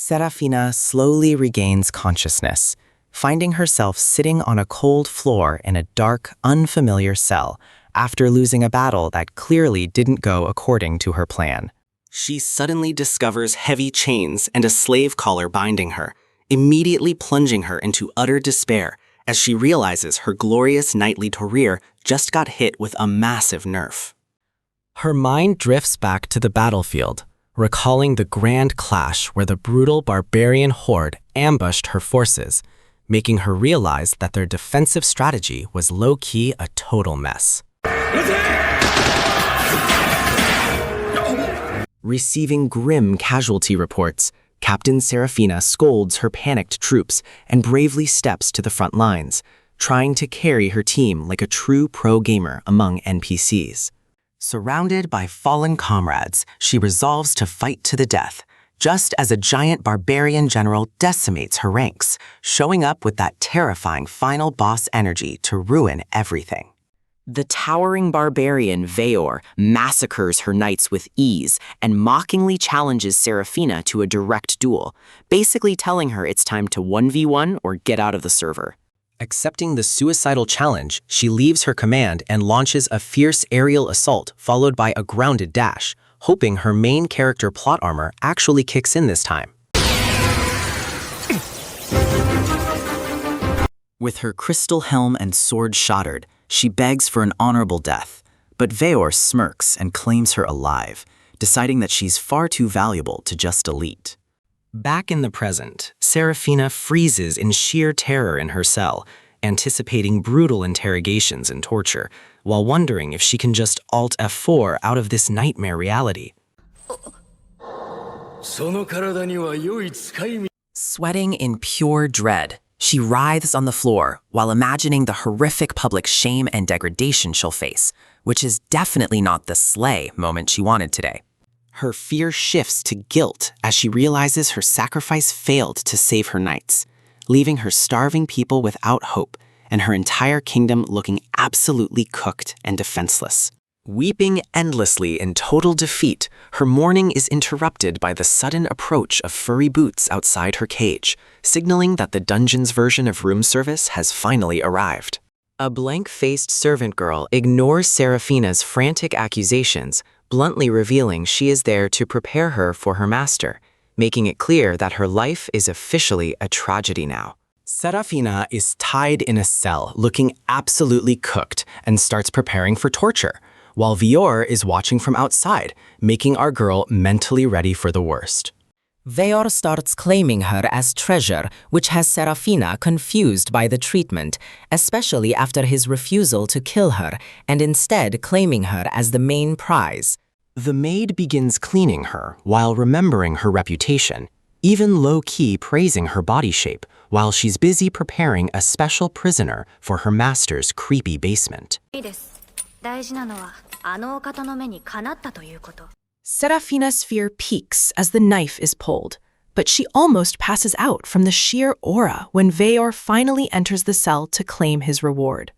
Serafina slowly regains consciousness, finding herself sitting on a cold floor in a dark, unfamiliar cell after losing a battle that clearly didn't go according to her plan. She suddenly discovers heavy chains and a slave collar binding her, immediately plunging her into utter despair as she realizes her glorious knightly career just got hit with a massive nerf. Her mind drifts back to the battlefield, recalling the grand clash where the brutal barbarian horde ambushed her forces, making her realize that their defensive strategy was low-key a total mess. Receiving grim casualty reports, Captain Serafina scolds her panicked troops and bravely steps to the front lines, trying to carry her team like a true pro gamer among NPCs. Surrounded by fallen comrades, she resolves to fight to the death, just as a giant barbarian general decimates her ranks, showing up with that terrifying final boss energy to ruin everything. The towering barbarian Veor massacres her knights with ease and mockingly challenges Serafina to a direct duel, basically telling her it's time to 1v1 or get out of the server. Accepting the suicidal challenge, she leaves her command and launches a fierce aerial assault followed by a grounded dash, hoping her main character plot armor actually kicks in this time. With her crystal helm and sword shattered, she begs for an honorable death, but Veor smirks and claims her alive, deciding that she's far too valuable to just delete. Back in the present, Serafina freezes in sheer terror in her cell, anticipating brutal interrogations and torture, while wondering if she can just Alt F4 out of this nightmare reality. Sweating in pure dread, she writhes on the floor while imagining the horrific public shame and degradation she'll face, which is definitely not the slay moment she wanted today. Her fear shifts to guilt as she realizes her sacrifice failed to save her knights, leaving her starving people without hope and her entire kingdom looking absolutely cooked and defenseless. Weeping endlessly in total defeat, her mourning is interrupted by the sudden approach of furry boots outside her cage, signaling that the dungeon's version of room service has finally arrived. A blank-faced servant girl ignores Serafina's frantic accusations, bluntly revealing she is there to prepare her for her master, making it clear that her life is officially a tragedy now. Serafina is tied in a cell, looking absolutely cooked, and starts preparing for torture, while Veor is watching from outside, making our girl mentally ready for the worst. Veor starts claiming her as treasure, which has Serafina confused by the treatment, especially after his refusal to kill her, and instead claiming her as the main prize. The maid begins cleaning her while remembering her reputation, even low-key praising her body shape while she's busy preparing a special prisoner for her master's creepy basement. Serafina's fear peaks as the knife is pulled, but she almost passes out from the sheer aura when Veor finally enters the cell to claim his reward.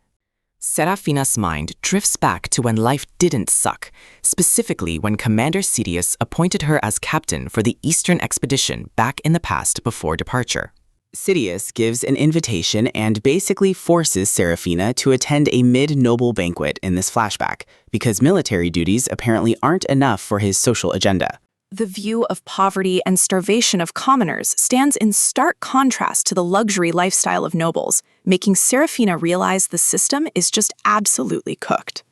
Serafina's mind drifts back to when life didn't suck, specifically when Commander Sidious appointed her as captain for the Eastern Expedition back in the past before departure. Sidious gives an invitation and basically forces Serafina to attend a mid-noble banquet in this flashback, because military duties apparently aren't enough for his social agenda. The view of poverty and starvation of commoners stands in stark contrast to the luxury lifestyle of nobles, making Serafina realize the system is just absolutely cooked.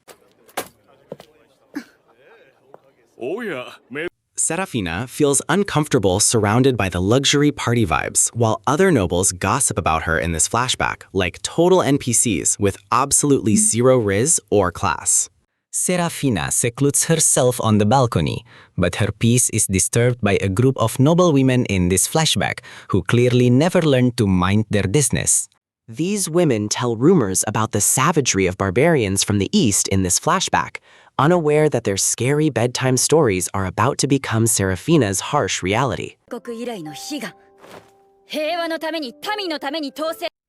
Serafina feels uncomfortable surrounded by the luxury party vibes, while other nobles gossip about her in this flashback, like total NPCs with absolutely zero riz or class. Serafina secludes herself on the balcony, but her peace is disturbed by a group of noble women in this flashback who clearly never learned to mind their business. These women tell rumors about the savagery of barbarians from the East in this flashback, unaware that their scary bedtime stories are about to become Serafina's harsh reality.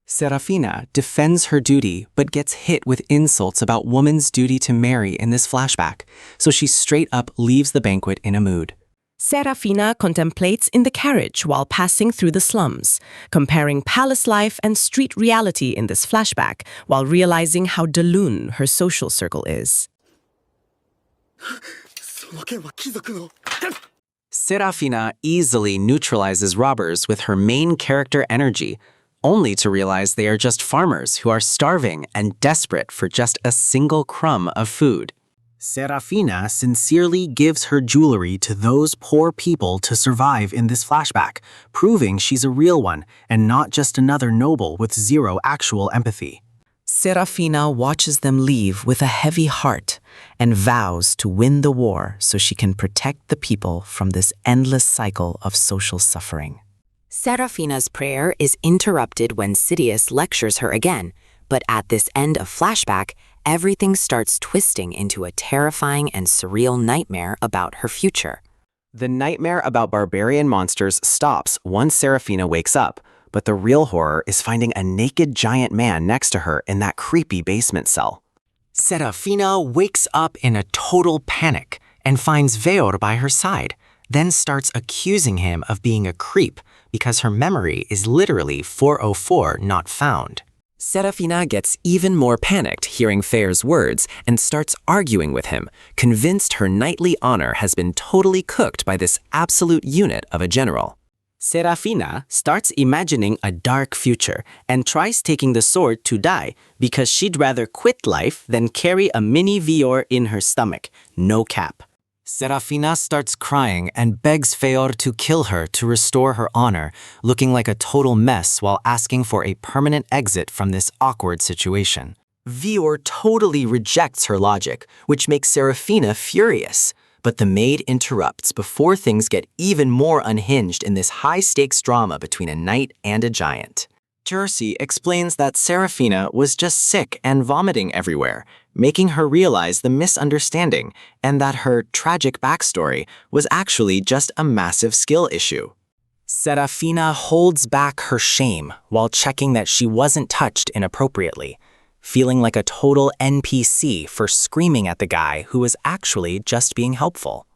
Serafina defends her duty but gets hit with insults about woman's duty to marry in this flashback, so she straight up leaves the banquet in a mood. Serafina contemplates in the carriage while passing through the slums, comparing palace life and street reality in this flashback while realizing how delune her social circle is. Serafina easily neutralizes robbers with her main character energy, only to realize they are just farmers who are starving and desperate for just a single crumb of food. Serafina sincerely gives her jewelry to those poor people to survive in this flashback, proving she's a real one and not just another noble with zero actual empathy. Serafina watches them leave with a heavy heart and vows to win the war so she can protect the people from this endless cycle of social suffering. Serafina's prayer is interrupted when Sidious lectures her again, but at this end of flashback, everything starts twisting into a terrifying and surreal nightmare about her future. The nightmare about barbarian monsters stops once Serafina wakes up, but the real horror is finding a naked giant man next to her in that creepy basement cell. Serafina wakes up in a total panic and finds Veor by her side, then starts accusing him of being a creep because her memory is literally 404 not found. Serafina gets even more panicked hearing Feor's words and starts arguing with him, convinced her knightly honor has been totally cooked by this absolute unit of a general. Serafina starts imagining a dark future and tries taking the sword to die because she'd rather quit life than carry a mini Veor in her stomach, no cap. Serafina starts crying and begs Feor to kill her to restore her honor, looking like a total mess while asking for a permanent exit from this awkward situation. Veor totally rejects her logic, which makes Serafina furious. But the maid interrupts before things get even more unhinged in this high-stakes drama between a knight and a giant. Jersey explains that Serafina was just sick and vomiting everywhere, making her realize the misunderstanding and that her tragic backstory was actually just a massive skill issue. Serafina holds back her shame while checking that she wasn't touched inappropriately, feeling like a total NPC for screaming at the guy who was actually just being helpful.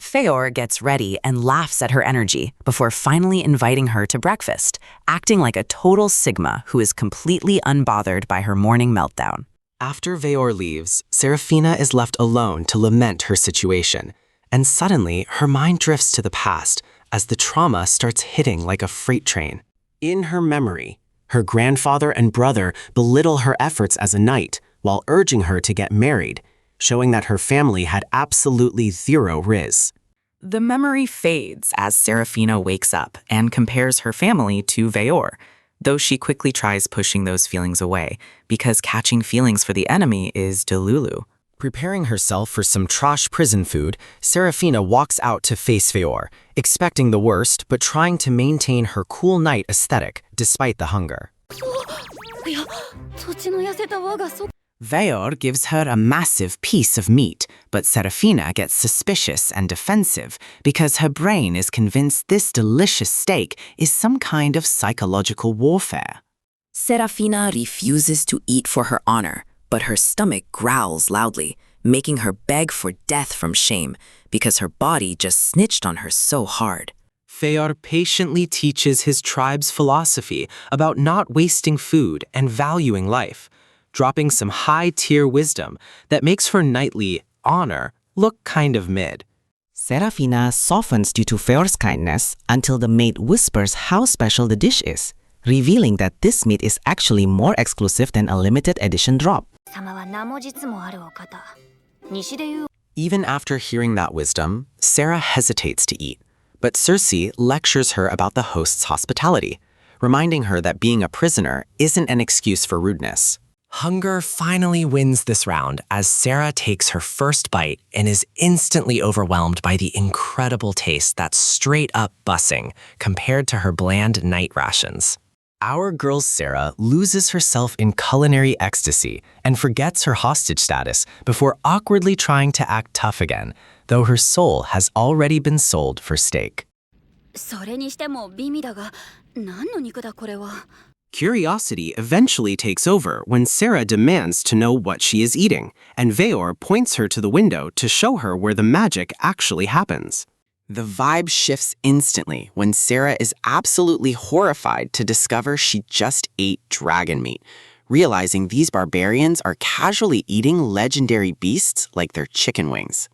Feor gets ready and laughs at her energy before finally inviting her to breakfast, acting like a total Sigma who is completely unbothered by her morning meltdown. After Veor leaves, Serafina is left alone to lament her situation, and suddenly her mind drifts to the past as the trauma starts hitting like a freight train. In her memory, her grandfather and brother belittle her efforts as a knight while urging her to get married, showing that her family had absolutely zero riz. The memory fades as Serafina wakes up and compares her family to Veor, though she quickly tries pushing those feelings away because catching feelings for the enemy is delulu. Preparing herself for some trash prison food, Serafina walks out to face Veor, expecting the worst but trying to maintain her cool knight aesthetic despite the hunger. Veor gives her a massive piece of meat, but Serafina gets suspicious and defensive because her brain is convinced this delicious steak is some kind of psychological warfare. Serafina refuses to eat for her honor, but her stomach growls loudly, making her beg for death from shame because her body just snitched on her so hard. Feor patiently teaches his tribe's philosophy about not wasting food and valuing life, dropping some high-tier wisdom that makes her knightly honor look kind of mid. Serafina softens due to Feor's kindness until the maid whispers how special the dish is, revealing that this meat is actually more exclusive than a limited edition drop. Even after hearing that wisdom, Sarah hesitates to eat, but Cersei lectures her about the host's hospitality, reminding her that being a prisoner isn't an excuse for rudeness. Hunger finally wins this round as Sarah takes her first bite and is instantly overwhelmed by the incredible taste that's straight up bussing compared to her bland night rations. Our girl Sarah loses herself in culinary ecstasy and forgets her hostage status before awkwardly trying to act tough again, though her soul has already been sold for steak. Curiosity eventually takes over when Sarah demands to know what she is eating, and Veor points her to the window to show her where the magic actually happens. The vibe shifts instantly when Sarah is absolutely horrified to discover she just ate dragon meat, realizing these barbarians are casually eating legendary beasts like their chicken wings.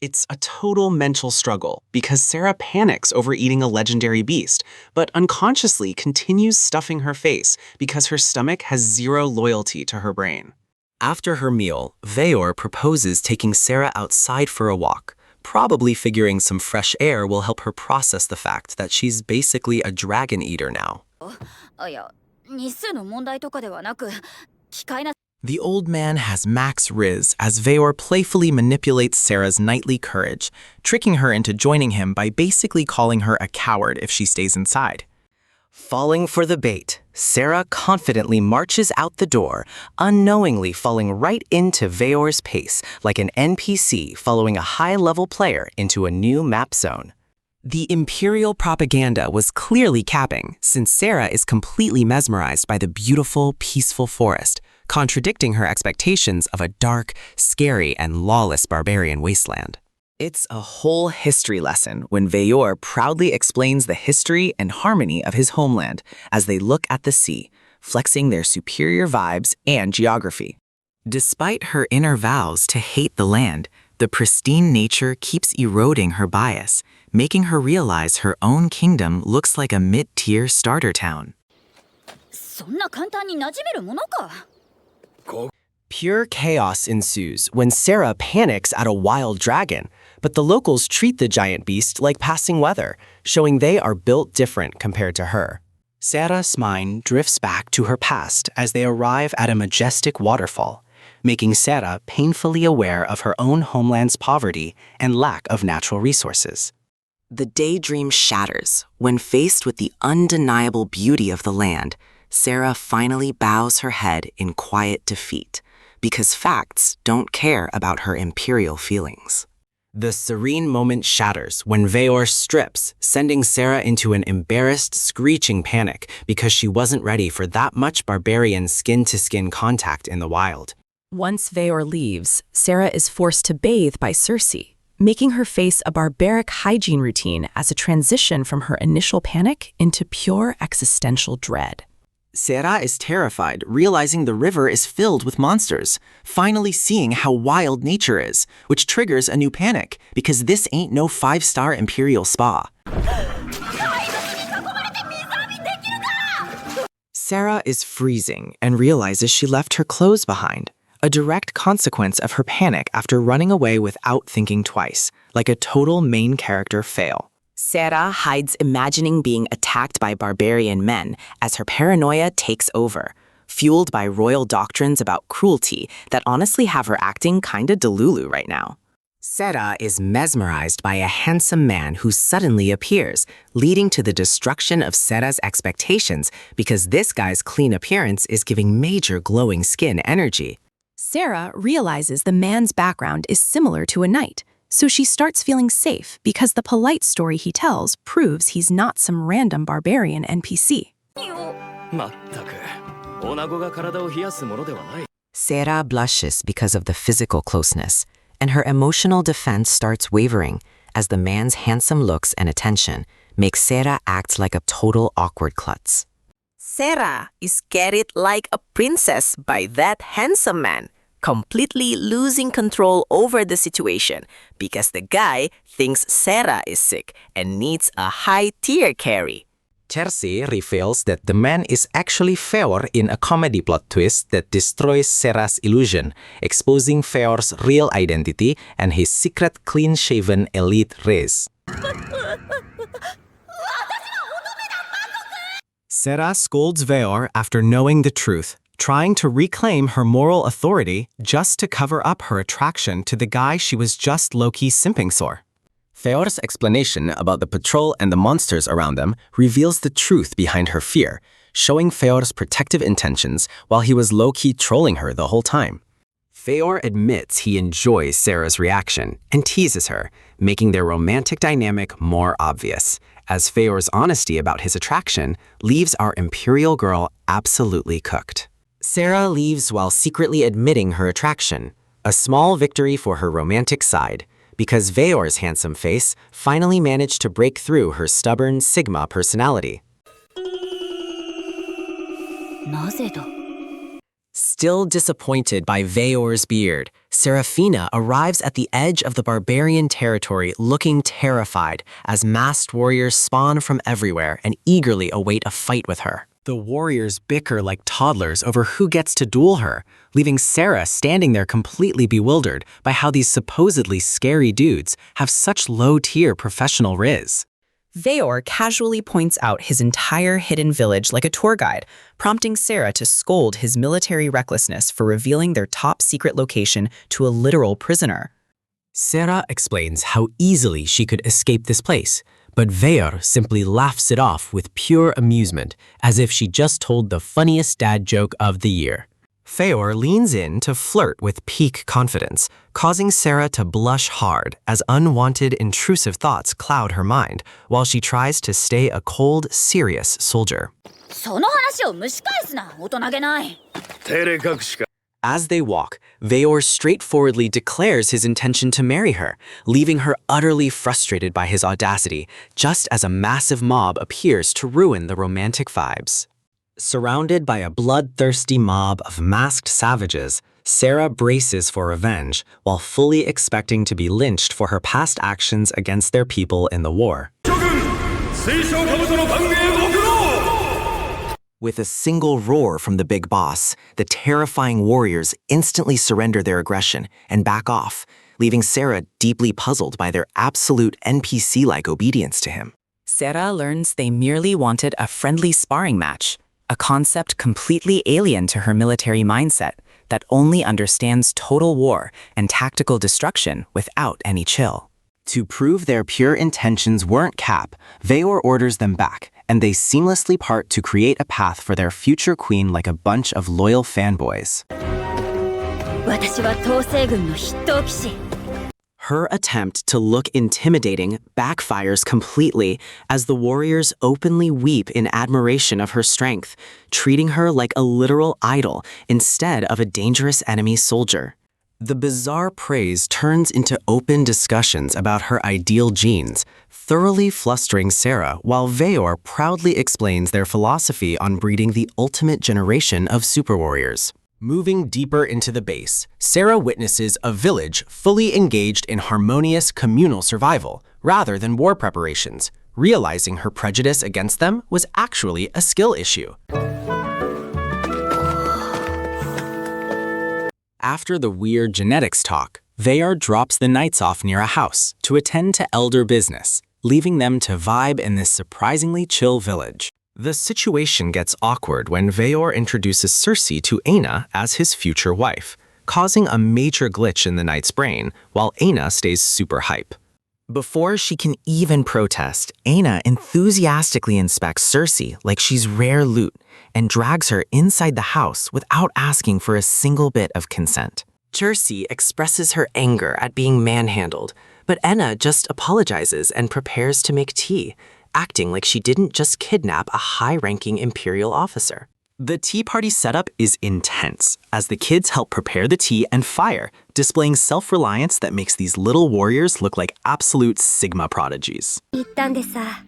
It's a total mental struggle because Sarah panics over eating a legendary beast, but unconsciously continues stuffing her face because her stomach has zero loyalty to her brain. After her meal, Veor proposes taking Sarah outside for a walk, probably figuring some fresh air will help her process the fact that she's basically a dragon eater now. The old man has max riz as Veor playfully manipulates Sarah's knightly courage, tricking her into joining him by basically calling her a coward if she stays inside. Falling for the bait, Sarah confidently marches out the door, unknowingly falling right into Veor's pace like an NPC following a high-level player into a new map zone. The Imperial propaganda was clearly capping, since Sarah is completely mesmerized by the beautiful, peaceful forest, contradicting her expectations of a dark, scary, and lawless barbarian wasteland. It's a whole history lesson when Veor proudly explains the history and harmony of his homeland as they look at the sea, flexing their superior vibes and geography. Despite her inner vows to hate the land, the pristine nature keeps eroding her bias, making her realize her own kingdom looks like a mid-tier starter town. Pure chaos ensues when Sarah panics at a wild dragon, but the locals treat the giant beast like passing weather, showing they are built different compared to her. Sarah's mind drifts back to her past as they arrive at a majestic waterfall, making Sarah painfully aware of her own homeland's poverty and lack of natural resources. The daydream shatters when faced with the undeniable beauty of the land. Sarah finally bows her head in quiet defeat, because facts don't care about her imperial feelings. The serene moment shatters when Veor strips, sending Sarah into an embarrassed, screeching panic because she wasn't ready for that much barbarian skin-to-skin contact in the wild. Once Veor leaves, Sarah is forced to bathe by Cersei, making her face a barbaric hygiene routine as a transition from her initial panic into pure existential dread. Sarah is terrified, realizing the river is filled with monsters, finally seeing how wild nature is, which triggers a new panic, because this ain't no 5-star imperial spa. Sarah is freezing and realizes she left her clothes behind, a direct consequence of her panic after running away without thinking twice, like a total main character fail. Sarah hides imagining being attacked by barbarian men as her paranoia takes over, fueled by royal doctrines about cruelty that honestly have her acting kinda delulu right now. Sarah is mesmerized by a handsome man who suddenly appears, leading to the destruction of Sarah's expectations because this guy's clean appearance is giving major glowing skin energy. Sarah realizes the man's background is similar to a knight, so she starts feeling safe because the polite story he tells proves he's not some random barbarian NPC. Sarah blushes because of the physical closeness, and her emotional defense starts wavering as the man's handsome looks and attention make Sarah act like a total awkward klutz. Sarah is carried like a princess by that handsome man, completely losing control over the situation because the guy thinks Sarah is sick and needs a high-tier carry. Cersei reveals that the man is actually Feor in a comedy plot twist that destroys Sarah's illusion, exposing Feor's real identity and his secret clean-shaven elite race. Sarah scolds Veor after knowing the truth, trying to reclaim her moral authority just to cover up her attraction to the guy she was just low-key simping for. Feor's explanation about the patrol and the monsters around them reveals the truth behind her fear, showing Feor's protective intentions while he was low-key trolling her the whole time. Feor admits he enjoys Sarah's reaction and teases her, making their romantic dynamic more obvious, as Feor's honesty about his attraction leaves our imperial girl absolutely cooked. Sarah leaves while secretly admitting her attraction, a small victory for her romantic side, because Veor's handsome face finally managed to break through her stubborn Sigma personality. なぜだ Still disappointed by Veor's beard, Serafina arrives at the edge of the barbarian territory looking terrified as masked warriors spawn from everywhere and eagerly await a fight with her. The warriors bicker like toddlers over who gets to duel her, leaving Sarah standing there completely bewildered by how these supposedly scary dudes have such low-tier professional riz. Veor casually points out his entire hidden village like a tour guide, prompting Sarah to scold his military recklessness for revealing their top-secret location to a literal prisoner. Sarah explains how easily she could escape this place, but Veor simply laughs it off with pure amusement, as if she just told the funniest dad joke of the year. Veor leans in to flirt with peak confidence, causing Sarah to blush hard as unwanted, intrusive thoughts cloud her mind, while she tries to stay a cold, serious soldier. その話を蒸し返すな、大人げない。 As they walk, Veor straightforwardly declares his intention to marry her, leaving her utterly frustrated by his audacity, just as a massive mob appears to ruin the romantic vibes. Surrounded by a bloodthirsty mob of masked savages, Sarah braces for revenge while fully expecting to be lynched for her past actions against their people in the war. With a single roar from the big boss, the terrifying warriors instantly surrender their aggression and back off, leaving Sarah deeply puzzled by their absolute NPC-like obedience to him. Sarah learns they merely wanted a friendly sparring match, a concept completely alien to her military mindset that only understands total war and tactical destruction without any chill. To prove their pure intentions weren't cap, Veor orders them back, and they seamlessly part to create a path for their future queen like a bunch of loyal fanboys. 私は統制軍の筆頭騎士。 Her attempt to look intimidating backfires completely as the warriors openly weep in admiration of her strength, treating her like a literal idol instead of a dangerous enemy soldier. The bizarre praise turns into open discussions about her ideal genes, thoroughly flustering Sarah, while Veor proudly explains their philosophy on breeding the ultimate generation of super warriors. Moving deeper into the base, Sarah witnesses a village fully engaged in harmonious communal survival rather than war preparations, realizing her prejudice against them was actually a skill issue. After the weird genetics talk, Veor drops the knights off near a house to attend to elder business, leaving them to vibe in this surprisingly chill village. The situation gets awkward when Veor introduces Cersei to Aina as his future wife, causing a major glitch in the knight's brain, while Aina stays super hype. Before she can even protest, Aina enthusiastically inspects Cersei like she's rare loot and drags her inside the house without asking for a single bit of consent. Cersei expresses her anger at being manhandled, but Aina just apologizes and prepares to make tea, acting like she didn't just kidnap a high-ranking imperial officer. The tea party setup is intense, as the kids help prepare the tea and fire, displaying self-reliance that makes these little warriors look like absolute Sigma prodigies. 言ったんでさ、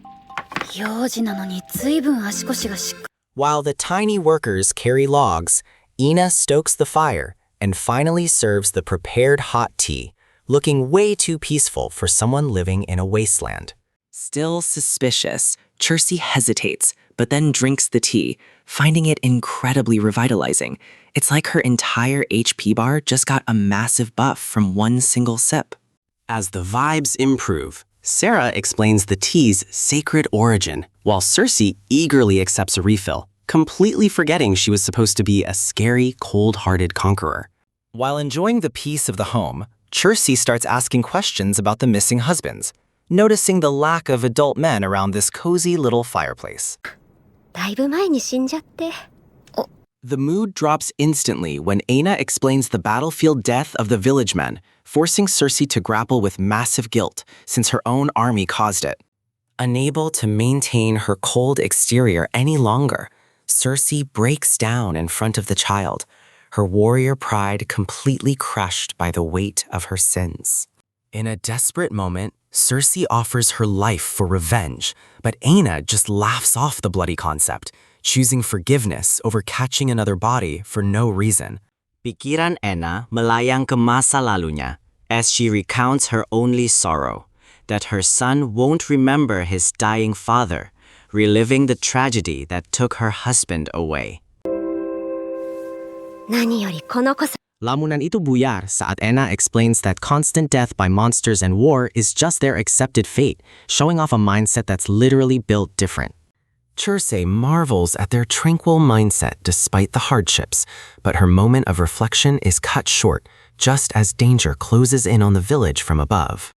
幼児なのに随分足腰がしっかり。 While the tiny workers carry logs, Ina stokes the fire and finally serves the prepared hot tea, looking way too peaceful for someone living in a wasteland. Still suspicious, Cersei hesitates, but then drinks the tea, finding it incredibly revitalizing. It's like her entire HP bar just got a massive buff from one single sip. As the vibes improve, Sarah explains the tea's sacred origin, while Cersei eagerly accepts a refill, completely forgetting she was supposed to be a scary, cold-hearted conqueror. While enjoying the peace of the home, Cersei starts asking questions about the missing husbands, noticing the lack of adult men around this cozy little fireplace. だいぶ前に死んじゃって。 The mood drops instantly when Aina explains the battlefield death of the village men, forcing Cersei to grapple with massive guilt since her own army caused it. Unable to maintain her cold exterior any longer, Cersei breaks down in front of the child, her warrior pride completely crushed by the weight of her sins. In a desperate moment, Cersei offers her life for revenge, but Aina just laughs off the bloody concept, choosing forgiveness over catching another body for no reason. Pikiran Aina melayang ke masa lalunya as she recounts her only sorrow, that her son won't remember his dying father, reliving the tragedy that took her husband away. 何よりこの子さ Lamunan ito buyar saat Aina explains that constant death by monsters and war is just their accepted fate, showing off a mindset that's literally built different. Cersei marvels at their tranquil mindset despite the hardships, but her moment of reflection is cut short, just as danger closes in on the village from above.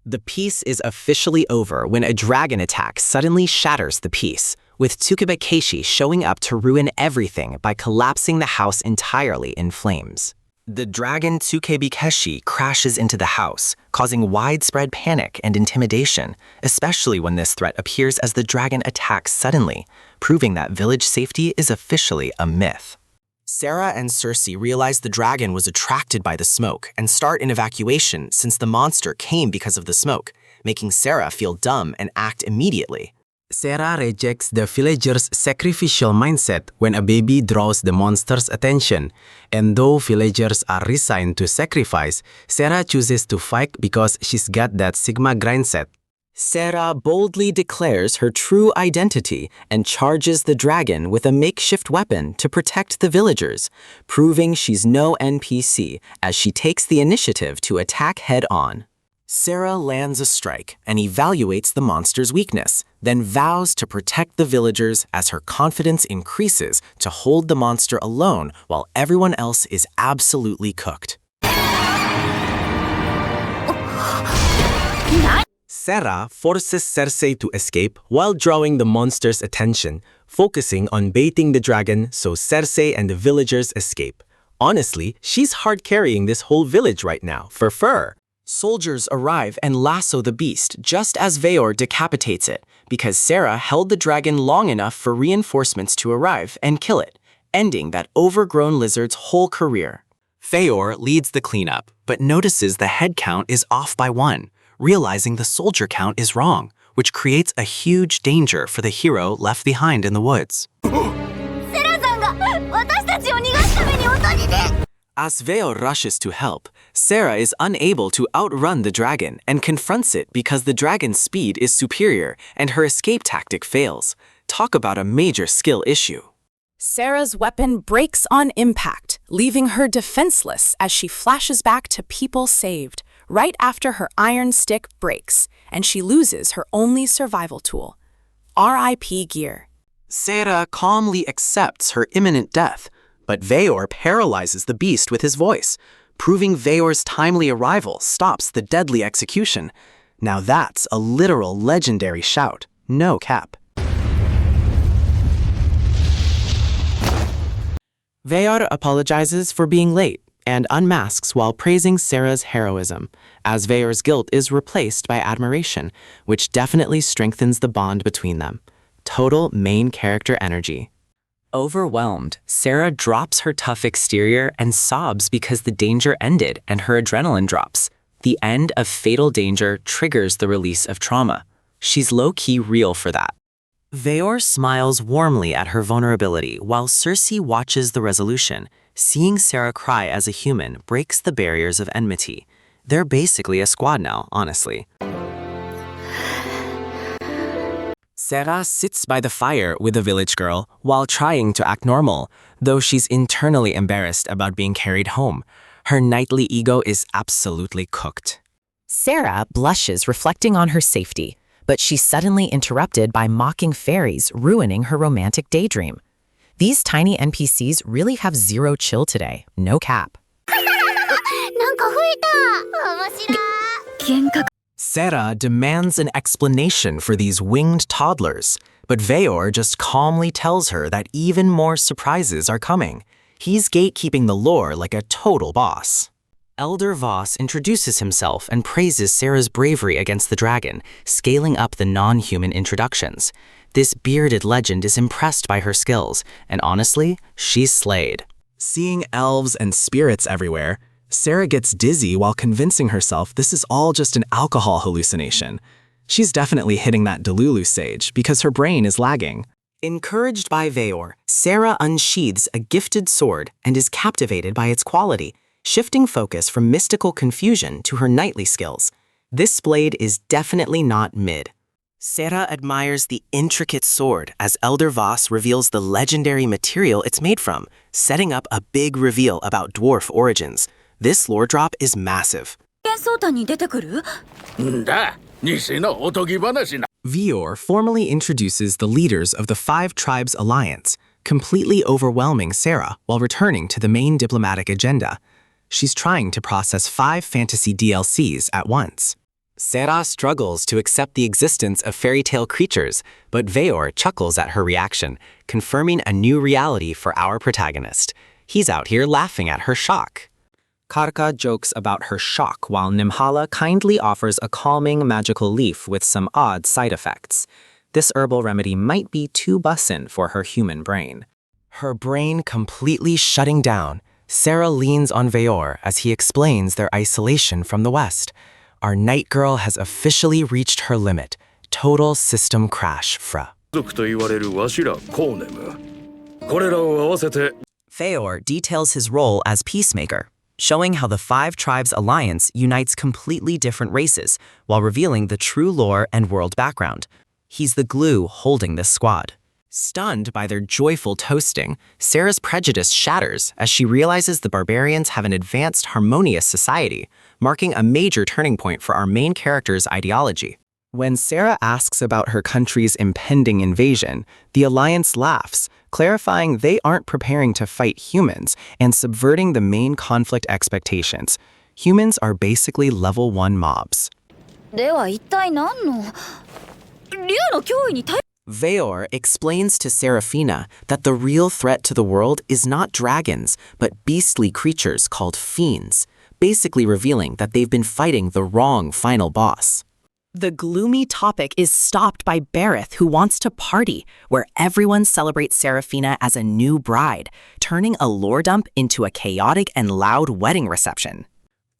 The peace is officially over when a dragon attack suddenly shatters the peace, with Tsukuba Keishi showing up to ruin everything by collapsing the house entirely in flames. The dragon Tsukebikeshi crashes into the house, causing widespread panic and intimidation, especially when this threat appears as the dragon attacks suddenly, proving that village safety is officially a myth. Sarah and Cersei realize the dragon was attracted by the smoke and start an evacuation since the monster came because of the smoke, making Sarah feel dumb and act immediately. Sarah rejects the villagers' sacrificial mindset when a baby draws the monster's attention, and though villagers are resigned to sacrifice, Sarah chooses to fight because she's got that Sigma grindset. Sarah boldly declares her true identity and charges the dragon with a makeshift weapon to protect the villagers, proving she's no NPC as she takes the initiative to attack head-on. Sarah lands a strike and evaluates the monster's weakness, then vows to protect the villagers as her confidence increases to hold the monster alone while everyone else is absolutely cooked. Sarah forces Cersei to escape while drawing the monster's attention, focusing on baiting the dragon so Cersei and the villagers escape. Honestly, she's hard carrying this whole village right now, for fur. Soldiers arrive and lasso the beast just as Veor decapitates it, because Sarah held the dragon long enough for reinforcements to arrive and kill it, ending that overgrown lizard's whole career. Veor leads the cleanup, but notices the head count is off by 1, realizing the soldier count is wrong, which creates a huge danger for the hero left behind in the woods. セラさんが私たちを逃がすために音にで As Veo rushes to help, Sarah is unable to outrun the dragon and confronts it because the dragon's speed is superior and her escape tactic fails. Talk about a major skill issue. Sarah's weapon breaks on impact, leaving her defenseless as she flashes back to people saved, right after her iron stick breaks, and she loses her only survival tool, RIP gear. Sarah calmly accepts her imminent death, but Veor paralyzes the beast with his voice, proving Veor's timely arrival stops the deadly execution. Now that's a literal legendary shout, no cap. Veor apologizes for being late and unmasks while praising Sarah's heroism, as Veor's guilt is replaced by admiration, which definitely strengthens the bond between them. Total main character energy. Overwhelmed, Sarah drops her tough exterior and sobs because the danger ended and her adrenaline drops. The end of fatal danger triggers the release of trauma. She's low-key real for that. Veor smiles warmly at her vulnerability while Cersei watches the resolution. Seeing Sarah cry as a human breaks the barriers of enmity. They're basically a squad now, honestly. Sarah sits by the fire with the village girl while trying to act normal, though she's internally embarrassed about being carried home. Her knightly ego is absolutely cooked. Sarah blushes, reflecting on her safety, but she's suddenly interrupted by mocking fairies, ruining her romantic daydream. These tiny NPCs really have zero chill today, no cap. なんか増えた面白い幻覚 Sarah demands an explanation for these winged toddlers, but Veor just calmly tells her that even more surprises are coming. He's gatekeeping the lore like a total boss. Elder Voss introduces himself and praises Sarah's bravery against the dragon, scaling up the non-human introductions. This bearded legend is impressed by her skills, and honestly, she's slayed. Seeing elves and spirits everywhere, Sarah gets dizzy while convincing herself this is all just an alcohol hallucination. She's definitely hitting that Delulu stage because her brain is lagging. Encouraged by Veor, Sarah unsheathes a gifted sword and is captivated by its quality, shifting focus from mystical confusion to her knightly skills. This blade is definitely not mid. Sarah admires the intricate sword as Elder Voss reveals the legendary material it's made from, setting up a big reveal about dwarf origins. This lore drop is massive. 幻想譚に出てくる？んだ、西のおとぎ話な。Veor formally introduces the leaders of the Five Tribes Alliance, completely overwhelming Sarah while returning to the main diplomatic agenda. She's trying to process 5 fantasy DLCs at once. Sarah struggles to accept the existence of fairy tale creatures, but Veor chuckles at her reaction, confirming a new reality for our protagonist. He's out here laughing at her shock. Karka jokes about her shock while Nimhala kindly offers a calming magical leaf with some odd side effects. This herbal remedy might be too bussin' for her human brain. Her brain completely shutting down, Sarah leans on Veor as he explains their isolation from the West. Our night girl has officially reached her limit. Total system crash, fra. 族と言われるわしらコーネム。これらを合わせて Veor details his role as peacemaker, showing how the Five Tribes Alliance unites completely different races while revealing the true lore and world background. He's the glue holding this squad. Stunned by their joyful toasting, Sarah's prejudice shatters as she realizes the barbarians have an advanced, harmonious society, marking a major turning point for our main character's ideology. When Sarah asks about her country's impending invasion, the Alliance laughs, clarifying they aren't preparing to fight humans and subverting the main conflict expectations. Humans are basically level 1 mobs. では一体何の？竜の脅威に対 Veor explains to Seraphina that the real threat to the world is not dragons, but beastly creatures called fiends, basically revealing that they've been fighting the wrong final boss. The gloomy topic is stopped by Bareth, who wants to party, where everyone celebrates Seraphina as a new bride, turning a lore dump into a chaotic and loud wedding reception.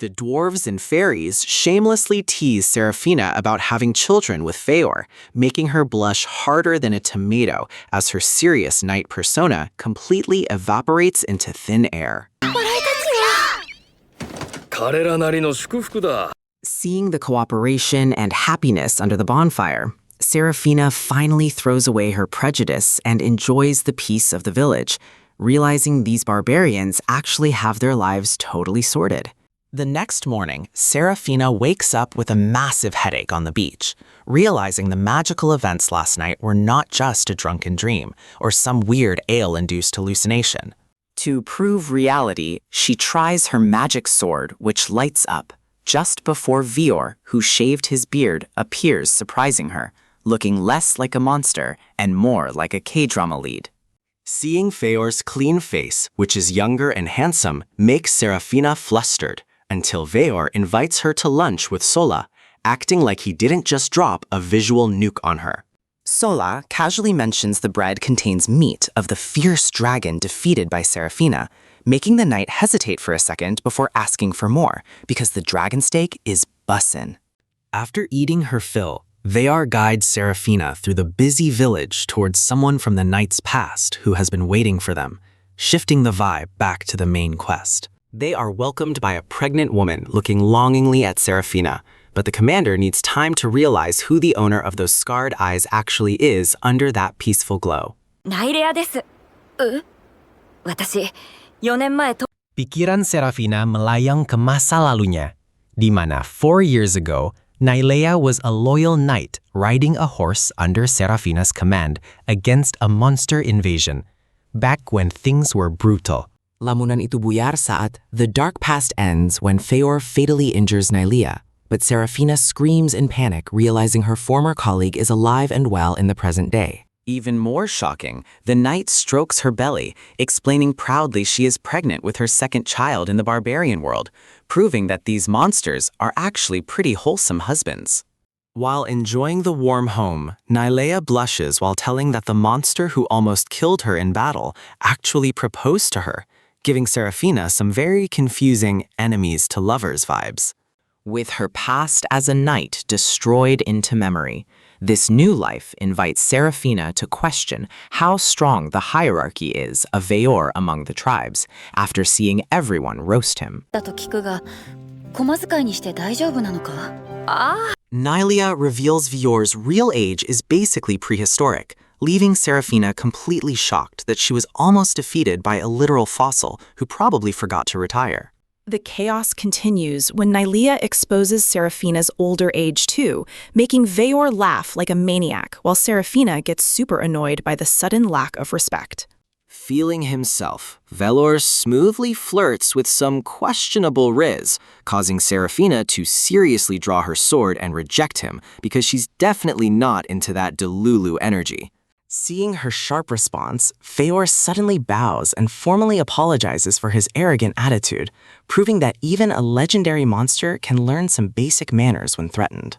The dwarves and fairies shamelessly tease Seraphina about having children with Veor, making her blush harder than a tomato as her serious knight persona completely evaporates into thin air. 彼らなりの祝福だ。 Seeing the cooperation and happiness under the bonfire, Seraphina finally throws away her prejudice and enjoys the peace of the village, realizing these barbarians actually have their lives totally sorted. The next morning, Seraphina wakes up with a massive headache on the beach, realizing the magical events last night were not just a drunken dream or some weird ale-induced hallucination. To prove reality, she tries her magic sword, which lights up, just before Veor, who shaved his beard, appears surprising her, looking less like a monster and more like a K-drama lead. Seeing Veor's clean face, which is younger and handsome, makes Seraphina flustered, until Veor invites her to lunch with Sola, acting like he didn't just drop a visual nuke on her. Sola casually mentions the bread contains meat of the fierce dragon defeated by Seraphina, making the knight hesitate for a second before asking for more, because the dragon steak is bussin'. After eating her fill, Veor guides Seraphina through the busy village towards someone from the knight's past who has been waiting for them, shifting the vibe back to the main quest. They are welcomed by a pregnant woman looking longingly at Seraphina, but the commander needs time to realize who the owner of those scarred eyes actually is under that peaceful glow. ナイレアです。私、4年前と Pikiran Seraphina melayang ke masa lalunya, di mana 4 years ago, Nailea was a loyal knight riding a horse under Seraphina's command against a monster invasion, back when things were brutal. Lamunan itu buyar saat the dark past ends when Veor fatally injures Nailea, but Seraphina screams in panic, realizing her former colleague is alive and well in the present day. Even more shocking, the knight strokes her belly, explaining proudly she is pregnant with her second child in the barbarian world, proving that these monsters are actually pretty wholesome husbands. While enjoying the warm home, Nailea blushes while telling that the monster who almost killed her in battle actually proposed to her, giving Serafina some very confusing enemies to lovers vibes. With her past as a knight destroyed into memory, this new life invites Serafina to question how strong the hierarchy is of Veor among the tribes after seeing everyone roast him. だと聞くが、駒使いにして大丈夫なのか? Nylia reveals Veor's real age is basically prehistoric, leaving Serafina completely shocked that she was almost defeated by a literal fossil who probably forgot to retire. The chaos continues when Nylia exposes Serafina's older age too, making Veor laugh like a maniac while Serafina gets super annoyed by the sudden lack of respect. Feeling himself, Velor smoothly flirts with some questionable Riz, causing Serafina to seriously draw her sword and reject him because she's definitely not into that Delulu energy. Seeing her sharp response, Veor suddenly bows and formally apologizes for his arrogant attitude, proving that even a legendary monster can learn some basic manners when threatened.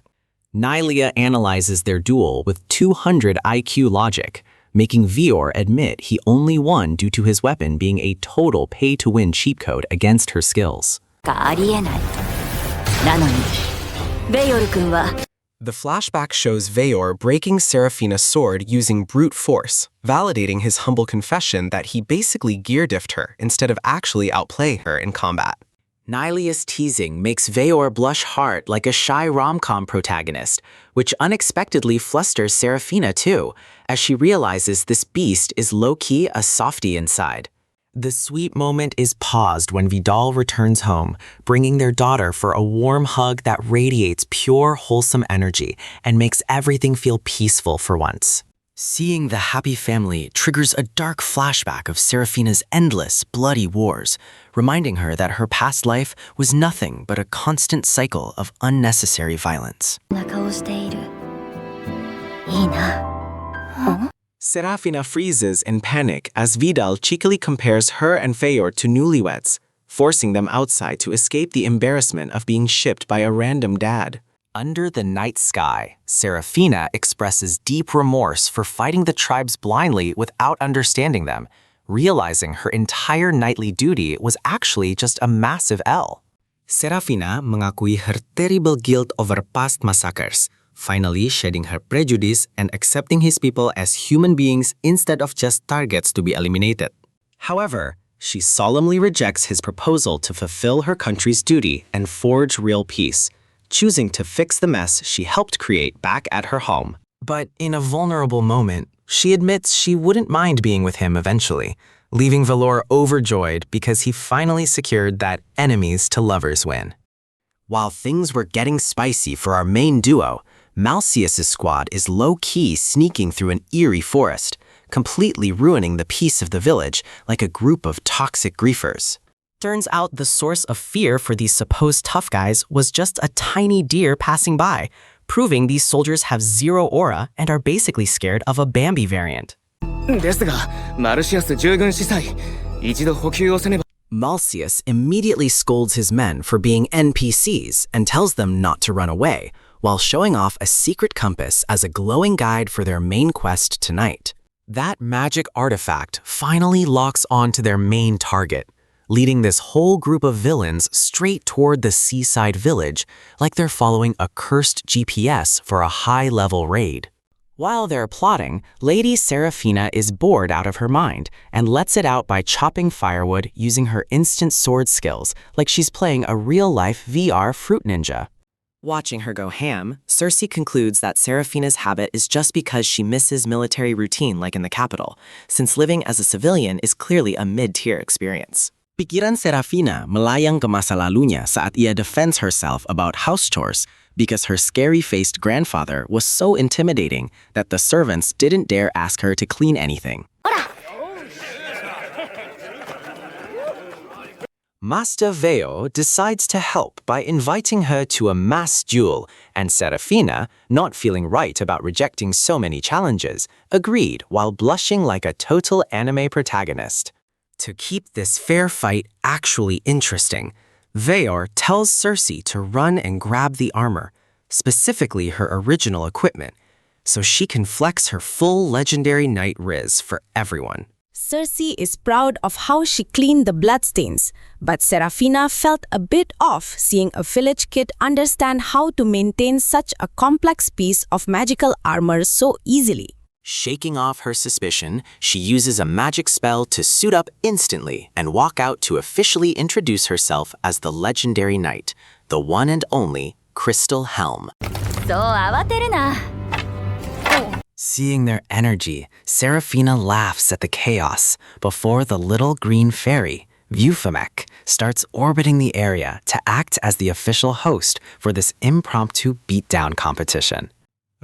Nylia analyzes their duel with 200 IQ logic, making Veor admit he only won due to his weapon being a total pay-to-win cheat code against her skills. ありえない。なのに、ベイオル君は The flashback shows Veor breaking Serafina's sword using brute force, validating his humble confession that he basically gear-diffed her instead of actually outplaying her in combat. Nylia's teasing makes Veor blush hard like a shy rom-com protagonist, which unexpectedly flusters Serafina too, as she realizes this beast is low-key a softie inside. The sweet moment is paused when Vidal returns home, bringing their daughter for a warm hug that radiates pure, wholesome energy and makes everything feel peaceful for once. Seeing the happy family triggers a dark flashback of Serafina's endless, bloody wars, reminding her that her past life was nothing but a constant cycle of unnecessary violence. な顔している。いいな。Serafina freezes in panic as Vidal cheekily compares her and Veor to newlyweds, forcing them outside to escape the embarrassment of being shipped by a random dad. Under the night sky, Serafina expresses deep remorse for fighting the tribes blindly without understanding them, realizing her entire knightly duty was actually just a massive L. Serafina mengakui her terrible guilt over past massacres, finally shedding her prejudice and accepting his people as human beings instead of just targets to be eliminated. However, she solemnly rejects his proposal to fulfill her country's duty and forge real peace, choosing to fix the mess she helped create back at her home. But in a vulnerable moment, she admits she wouldn't mind being with him eventually, leaving Velor overjoyed because he finally secured that enemies to lovers win. While things were getting spicy for our main duo, Malseus's squad is low-key sneaking through an eerie forest, completely ruining the peace of the village like a group of toxic griefers. Turns out the source of fear for these supposed tough guys was just a tiny deer passing by, proving these soldiers have zero aura and are basically scared of a Bambi variant. ですが、マルシアス従軍司祭、一度補給をせねば。Malseus immediately scolds his men for being NPCs and tells them not to run away, while showing off a secret compass as a glowing guide for their main quest tonight. That magic artifact finally locks onto their main target, leading this whole group of villains straight toward the seaside village like they're following a cursed GPS for a high-level raid. While they're plotting, Lady Serafina is bored out of her mind and lets it out by chopping firewood using her instant sword skills like she's playing a real-life VR fruit ninja. Watching her go ham, Cersei concludes that Serafina's habit is just because she misses military routine like in the capital, since living as a civilian is clearly a mid-tier experience. Pikiran Serafina melayang ke masa lalunya saat ia defends herself about house chores because her scary-faced grandfather was so intimidating that the servants didn't dare ask her to clean anything. Master Veo decides to help by inviting her to a mass duel, and Serafina, not feeling right about rejecting so many challenges, agreed while blushing like a total anime protagonist. To keep this fair fight actually interesting, Veor tells Cersei to run and grab the armor, specifically her original equipment, so she can flex her full legendary knight riz for everyone. Cersei is proud of how she cleaned the bloodstains, but Serafina felt a bit off seeing a village kid understand how to maintain such a complex piece of magical armor so easily. Shaking off her suspicion, she uses a magic spell to suit up instantly and walk out to officially introduce herself as the legendary knight, the one and only Crystal Helm. そう慌てるな。 Seeing their energy, Serafina laughs at the chaos before the little green fairy, Viewfamek, starts orbiting the area to act as the official host for this impromptu beatdown competition.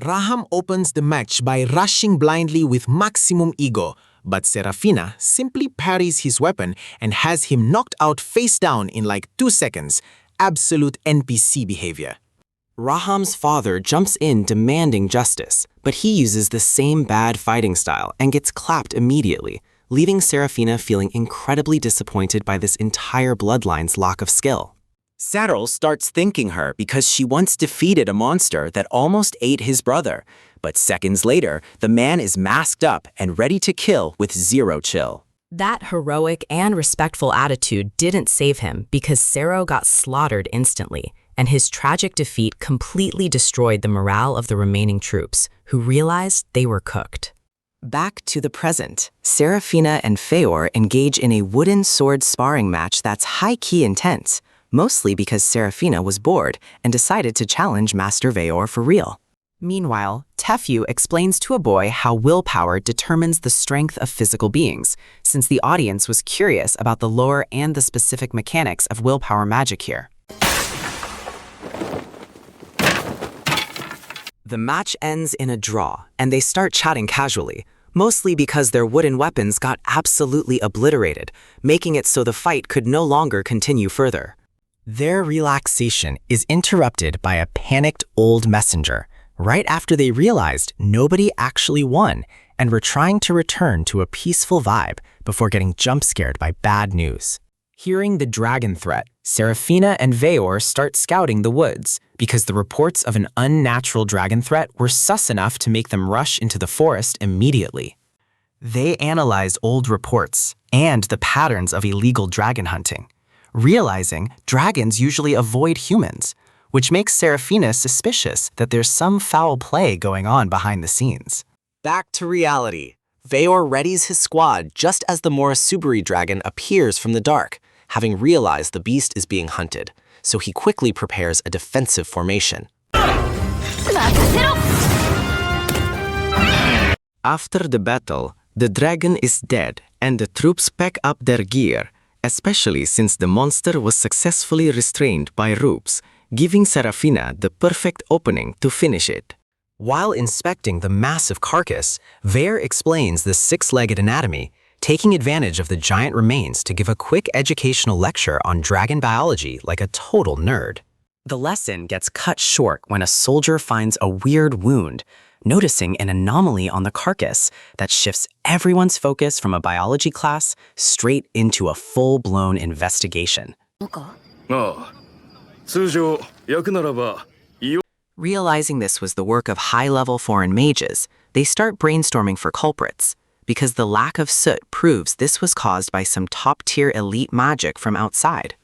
Raham opens the match by rushing blindly with maximum ego, but Serafina simply parries his weapon and has him knocked out face down in like 2 seconds. Absolute NPC behavior. Raham's father jumps in demanding justice, but he uses the same bad fighting style and gets clapped immediately, leaving Serafina feeling incredibly disappointed by this entire bloodline's lack of skill. Saddle starts thanking her because she once defeated a monster that almost ate his brother, but seconds later, the man is masked up and ready to kill with zero chill. That heroic and respectful attitude didn't save him because Sero got slaughtered instantly, and his tragic defeat completely destroyed the morale of the remaining troops, who realized they were cooked. Back to the present, Serafina and Feor engage in a wooden sword sparring match that's high-key intense, mostly because Serafina was bored and decided to challenge Master Feor for real. Meanwhile, Tefyu explains to a boy how willpower determines the strength of physical beings, since the audience was curious about the lore and the specific mechanics of willpower magic here. The match ends in a draw, and they start chatting casually, mostly because their wooden weapons got absolutely obliterated, making it so the fight could no longer continue further. Their relaxation is interrupted by a panicked old messenger, right after they realized nobody actually won and were trying to return to a peaceful vibe before getting jump-scared by bad news. Hearing the dragon threat, Serafina and Feor start scouting the woods because the reports of an unnatural dragon threat were sus enough to make them rush into the forest immediately. They analyze old reports and the patterns of illegal dragon hunting, realizing dragons usually avoid humans, which makes Serafina suspicious that there's some foul play going on behind the scenes. Back to reality. Feor readies his squad just as the Morasubari dragon appears from the dark, having realized the beast is being hunted, so he quickly prepares a defensive formation. After the battle, the dragon is dead and the troops pack up their gear, especially since the monster was successfully restrained by ropes, giving Serafina the perfect opening to finish it. While inspecting the massive carcass, Vare explains the six-legged anatomy, taking advantage of the giant remains to give a quick educational lecture on dragon biology like a total nerd. The lesson gets cut short when a soldier finds a weird wound, noticing an anomaly on the carcass that shifts everyone's focus from a biology class straight into a full-blown investigation. ああ、通常役ならば Realizing this was the work of high-level foreign mages, they start brainstorming for culprits, because the lack of soot proves this was caused by some top-tier elite magic from outside.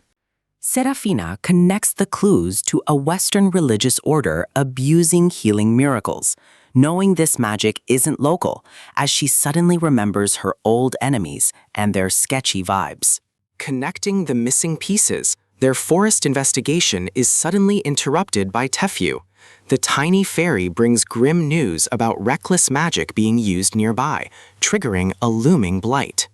Serafina connects the clues to a Western religious order abusing healing miracles, knowing this magic isn't local, as she suddenly remembers her old enemies and their sketchy vibes. Connecting the missing pieces, their forest investigation is suddenly interrupted by Tefyu. The tiny fairy brings grim news about reckless magic being used nearby, triggering a looming blight.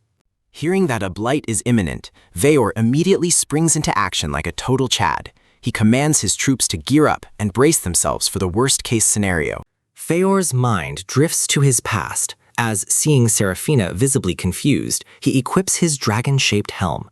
Hearing that a blight is imminent, Feor immediately springs into action like a total Chad. He commands his troops to gear up and brace themselves for the worst-case scenario. Feor's mind drifts to his past, as, seeing Serafina visibly confused, he equips his dragon-shaped helm.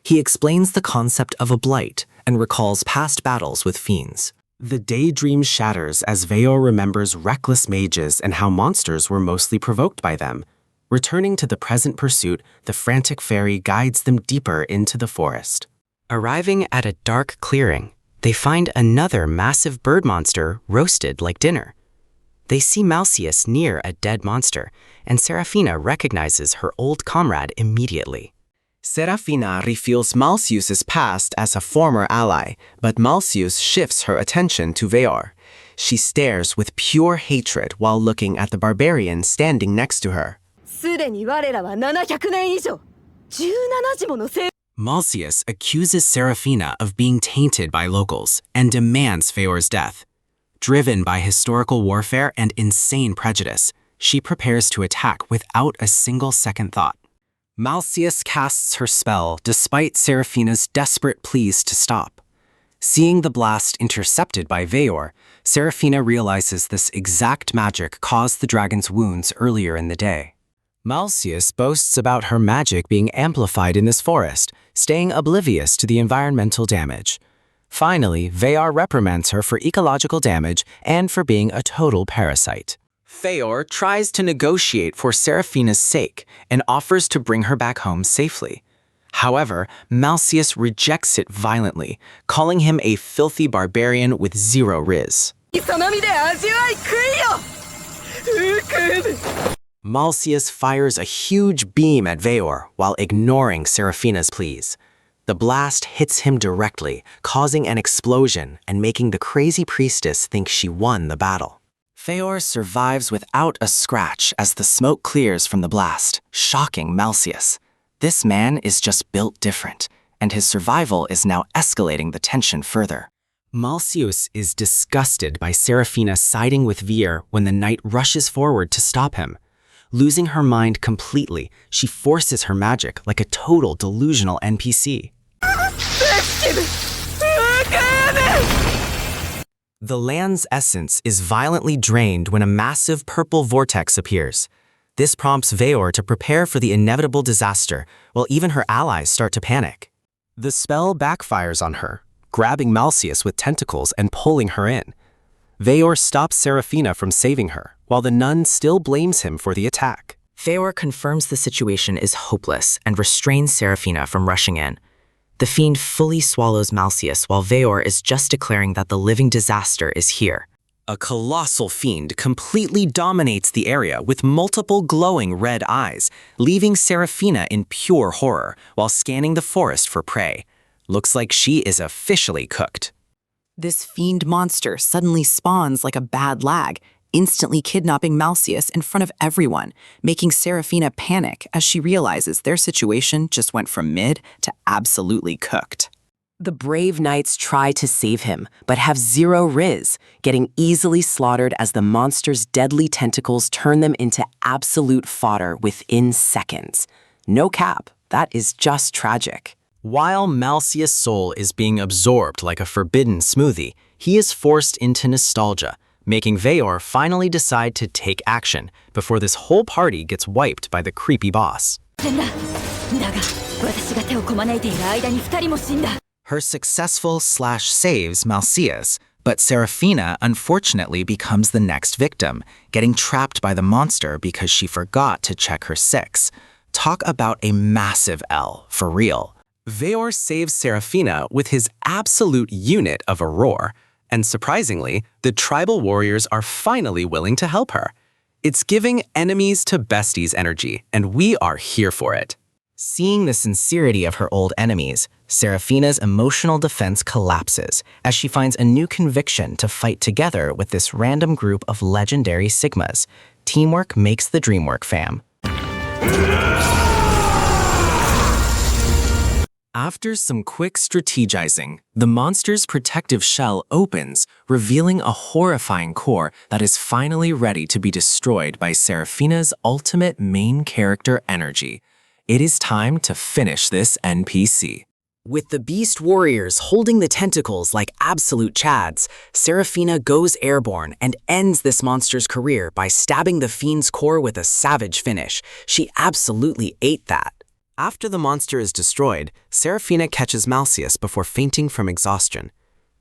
He explains the concept of a blight and recalls past battles with fiends. The daydream shatters as Feor remembers reckless mages and how monsters were mostly provoked by them. Returning to the present pursuit, the frantic fairy guides them deeper into the forest. Arriving at a dark clearing, they find another massive bird monster roasted like dinner. They see Malseus near a dead monster, and Serafina recognizes her old comrade immediately. Serafina reveals Malseus's past as a former ally, but Malseus shifts her attention to Veor. She stares with pure hatred while looking at the barbarian standing next to her. すでに我らは700年以上、17時もの生 Malseus accuses Serafina of being tainted by locals and demands Veor's death. Driven by historical warfare and insane prejudice, she prepares to attack without a single second thought. Malseus casts her spell despite Serafina's desperate pleas to stop. Seeing the blast intercepted by Veor, Serafina realizes this exact magic caused the dragon's wounds earlier in the day. Malseus boasts about her magic being amplified in this forest, staying oblivious to the environmental damage. Finally, Veor reprimands her for ecological damage and for being a total parasite. Veor tries to negotiate for Serafina's sake and offers to bring her back home safely. However, Malseus rejects it violently, calling him a filthy barbarian with zero riz. Malseus fires a huge beam at Veor while ignoring Serafina's pleas. The blast hits him directly, causing an explosion and making the crazy priestess think she won the battle. Veor survives without a scratch as the smoke clears from the blast, shocking Malseus. This man is just built different, and his survival is now escalating the tension further. Malseus is disgusted by Serafina siding with Veor when the knight rushes forward to stop him. Losing her mind completely, she forces her magic like a total delusional NPC. The land's essence is violently drained when a massive purple vortex appears. This prompts Veor to prepare for the inevitable disaster, while even her allies start to panic. The spell backfires on her, grabbing Malseus with tentacles and pulling her in. Veor stops Serafina from saving her, while the nun still blames him for the attack. Veor confirms the situation is hopeless and restrains Serafina from rushing in. The fiend fully swallows Malseus while Veor is just declaring that the living disaster is here. A colossal fiend completely dominates the area with multiple glowing red eyes, leaving Serafina in pure horror while scanning the forest for prey. Looks like she is officially cooked. This fiend monster suddenly spawns like a bad lag, instantly kidnapping Malseus in front of everyone, making Serafina panic as she realizes their situation just went from mid to absolutely cooked. The brave knights try to save him, but have zero riz, getting easily slaughtered as the monster's deadly tentacles turn them into absolute fodder within seconds. No cap, that is just tragic. While Malseus' soul is being absorbed like a forbidden smoothie, he is forced into nostalgia, making Veor finally decide to take action before this whole party gets wiped by the creepy boss. Her successful slash saves Malseus, but Serafina unfortunately becomes the next victim, getting trapped by the monster because she forgot to check her 6. Talk about a massive L, for real. Veor saves Serafina with his absolute unit of a roar, and surprisingly, the tribal warriors are finally willing to help her. It's giving enemies to besties energy, and we are here for it. Seeing the sincerity of her old enemies, Serafina's emotional defense collapses as she finds a new conviction to fight together with this random group of legendary Sigmas. Teamwork makes the dream work, fam. After some quick strategizing, the monster's protective shell opens, revealing a horrifying core that is finally ready to be destroyed by Serafina's ultimate main character energy. It is time to finish this NPC. With the beast warriors holding the tentacles like absolute chads, Serafina goes airborne and ends this monster's career by stabbing the fiend's core with a savage finish. She absolutely ate that. After the monster is destroyed, Serafina catches Malseus before fainting from exhaustion.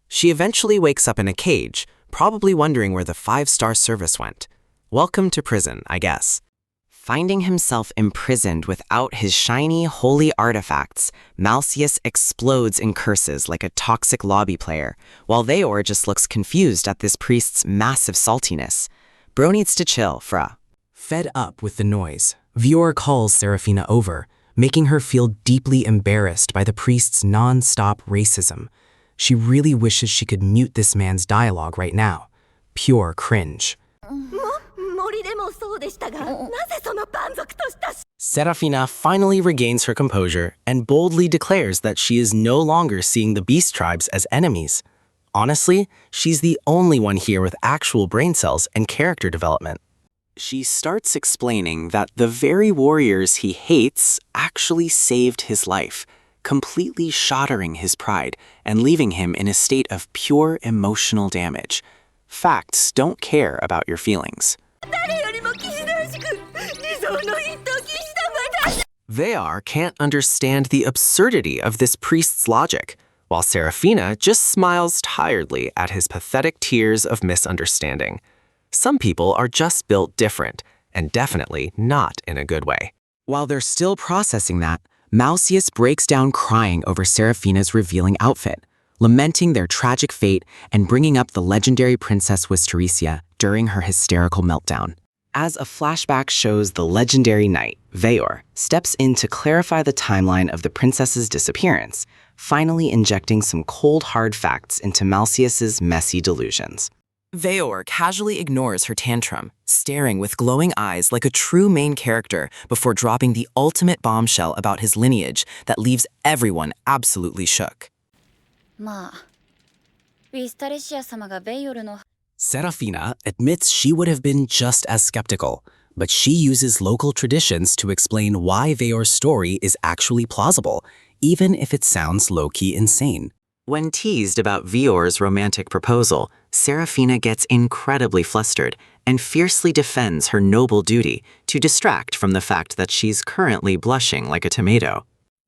She eventually wakes up in a cage, probably wondering where the 5-star service went. Welcome to prison, I guess. Finding himself imprisoned without his shiny, holy artifacts, Malseus explodes in curses like a toxic lobby player, while Veor just looks confused at this priest's massive saltiness. Bro needs to chill, fra. Fed up with the noise, Vior calls Serafina over, making her feel deeply embarrassed by the priest's non-stop racism. She really wishes she could mute this man's dialogue right now. Pure cringe. Serafina finally regains her composure and boldly declares that she is no longer seeing the beast tribes as enemies. Honestly, she's the only one here with actual brain cells and character development. She starts explaining that the very warriors he hates actually saved his life, completely shattering his pride and leaving him in a state of pure emotional damage. Facts don't care about your feelings. Vear can't understand the absurdity of this priest's logic, while Serafina just smiles tiredly at his pathetic tears of misunderstanding. Some people are just built different, and definitely not in a good way. While they're still processing that, Malcius breaks down crying over Serafina's revealing outfit, lamenting their tragic fate and bringing up the legendary Princess Wisteria during her hysterical meltdown. As a flashback shows the legendary knight, Veor, steps in to clarify the timeline of the princess's disappearance, finally injecting some cold hard facts into Malcius's messy delusions. Veor casually ignores her tantrum, staring with glowing eyes like a true main character before dropping the ultimate bombshell about his lineage that leaves everyone absolutely shook. Serafina admits she would have been just as skeptical, but she uses local traditions to explain why Veor's story is actually plausible, even if it sounds low-key insane. When teased about Veor's romantic proposal, Serafina gets incredibly flustered and fiercely defends her noble duty to distract from the fact that she's currently blushing like a tomato.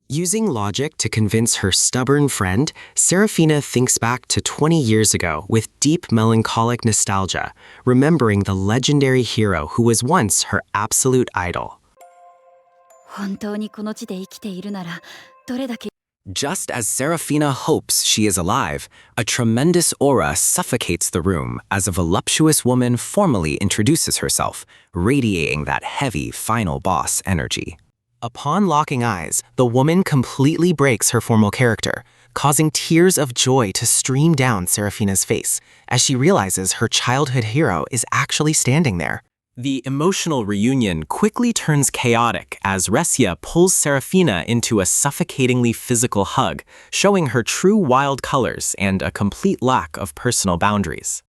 Using logic to convince her stubborn friend, Serafina thinks back to 20 years ago with deep melancholic nostalgia, remembering the legendary hero who was once her absolute idol. Just as Serafina hopes she is alive, a tremendous aura suffocates the room as a voluptuous woman formally introduces herself, radiating that heavy final boss energy. Upon locking eyes, the woman completely breaks her formal character, causing tears of joy to stream down Serafina's face as she realizes her childhood hero is actually standing there. The emotional reunion quickly turns chaotic as Resia pulls Serafina into a suffocatingly physical hug, showing her true wild colors and a complete lack of personal boundaries.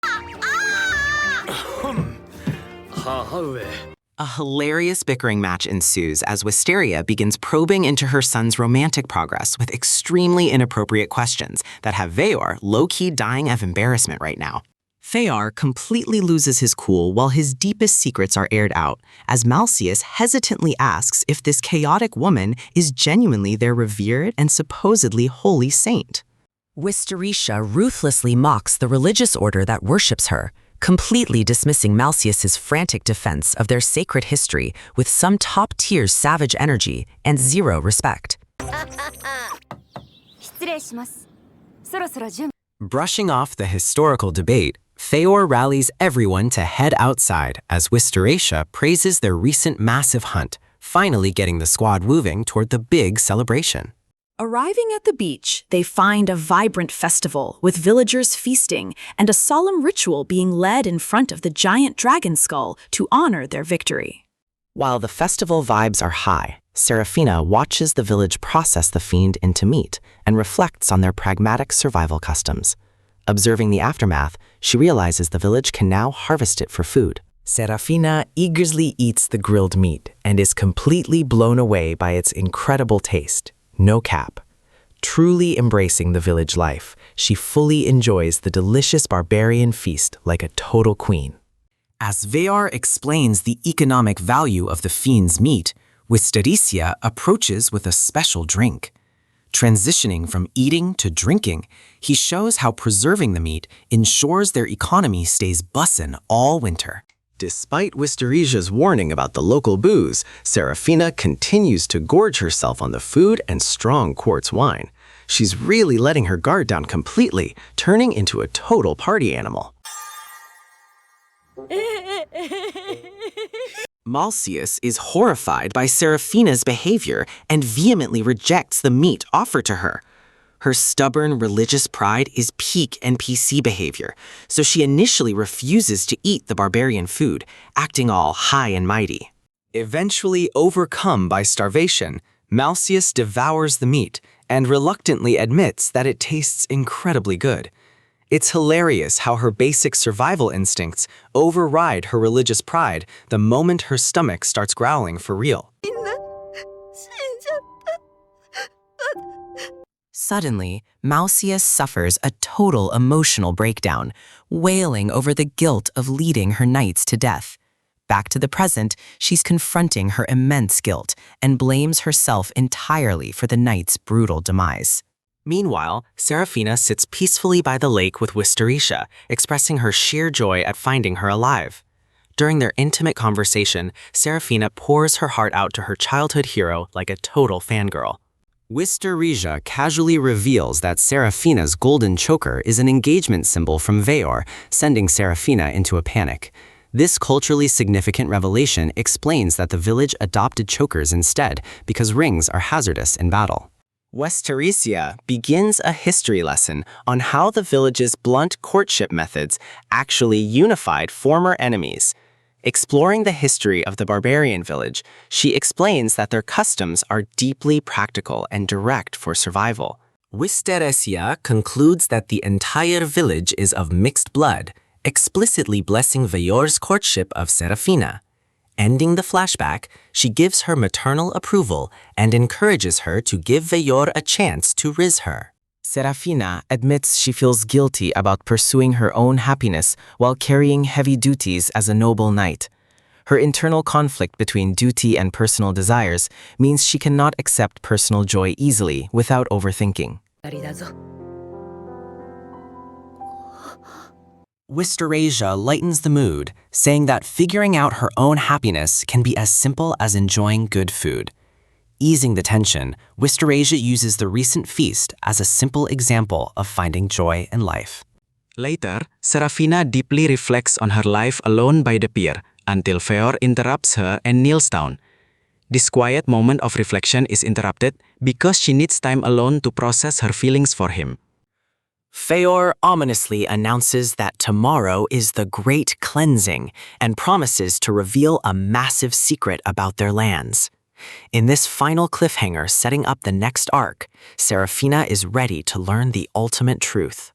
A hilarious bickering match ensues as Wisteria begins probing into her son's romantic progress with extremely inappropriate questions that have Veor low-key dying of embarrassment right now. Veor completely loses his cool while his deepest secrets are aired out, as Malcius hesitantly asks if this chaotic woman is genuinely their revered and supposedly holy saint. Wisteria ruthlessly mocks the religious order that worships her, completely dismissing Malcius's frantic defense of their sacred history with some top-tier savage energy and zero respect. Brushing off the historical debate, Veor rallies everyone to head outside as Wisteria praises their recent massive hunt, finally getting the squad moving toward the big celebration. Arriving at the beach, they find a vibrant festival with villagers feasting and a solemn ritual being led in front of the giant dragon skull to honor their victory. While the festival vibes are high, Serafina watches the village process the fiend into meat and reflects on their pragmatic survival customs. Observing the aftermath, she realizes the village can now harvest it for food. Serafina eagerly eats the grilled meat and is completely blown away by its incredible taste. No cap. Truly embracing the village life, she fully enjoys the delicious barbarian feast like a total queen. As Veor explains the economic value of the fiend's meat, Wisteria approaches with a special drink. Transitioning from eating to drinking, he shows how preserving the meat ensures their economy stays bussin' all winter. Despite Wisteria's warning about the local booze, Serafina continues to gorge herself on the food and strong quartz wine. She's really letting her guard down completely, turning into a total party animal. Malcius is horrified by Seraphina's behavior and vehemently rejects the meat offered to her. Her stubborn religious pride is peak NPC behavior, so she initially refuses to eat the barbarian food, acting all high and mighty. Eventually overcome by starvation, Malcius devours the meat and reluctantly admits that it tastes incredibly good. It's hilarious how her basic survival instincts override her religious pride the moment her stomach starts growling for real. Suddenly, Malcius suffers a total emotional breakdown, wailing over the guilt of leading her knights to death. Back to the present, she's confronting her immense guilt and blames herself entirely for the knight's brutal demise. Meanwhile, Seraphina sits peacefully by the lake with Wisteria, expressing her sheer joy at finding her alive. During their intimate conversation, Seraphina pours her heart out to her childhood hero like a total fangirl. Wisteria casually reveals that Seraphina's golden choker is an engagement symbol from Veor, sending Seraphina into a panic. This culturally significant revelation explains that the village adopted chokers instead because rings are hazardous in battle. Wisteria begins a history lesson on how the village's blunt courtship methods actually unified former enemies. Exploring the history of the barbarian village, she explains that their customs are deeply practical and direct for survival. Wisteria concludes that the entire village is of mixed blood, explicitly blessing Veor's courtship of Seraphina. Ending the flashback, she gives her maternal approval and encourages her to give Veor a chance to riz her. Seraphina admits she feels guilty about pursuing her own happiness while carrying heavy duties as a noble knight. Her internal conflict between duty and personal desires means she cannot accept personal joy easily without overthinking. Wisteria lightens the mood, saying that figuring out her own happiness can be as simple as enjoying good food. Easing the tension, Wisteria uses the recent feast as a simple example of finding joy in life. Later, Seraphina deeply reflects on her life alone by the pier until Veor interrupts her and kneels down. This quiet moment of reflection is interrupted because she needs time alone to process her feelings for him. Veor ominously announces that tomorrow is the Great Cleansing and promises to reveal a massive secret about their lands. In this final cliffhanger setting up the next arc, Seraphina is ready to learn the ultimate truth.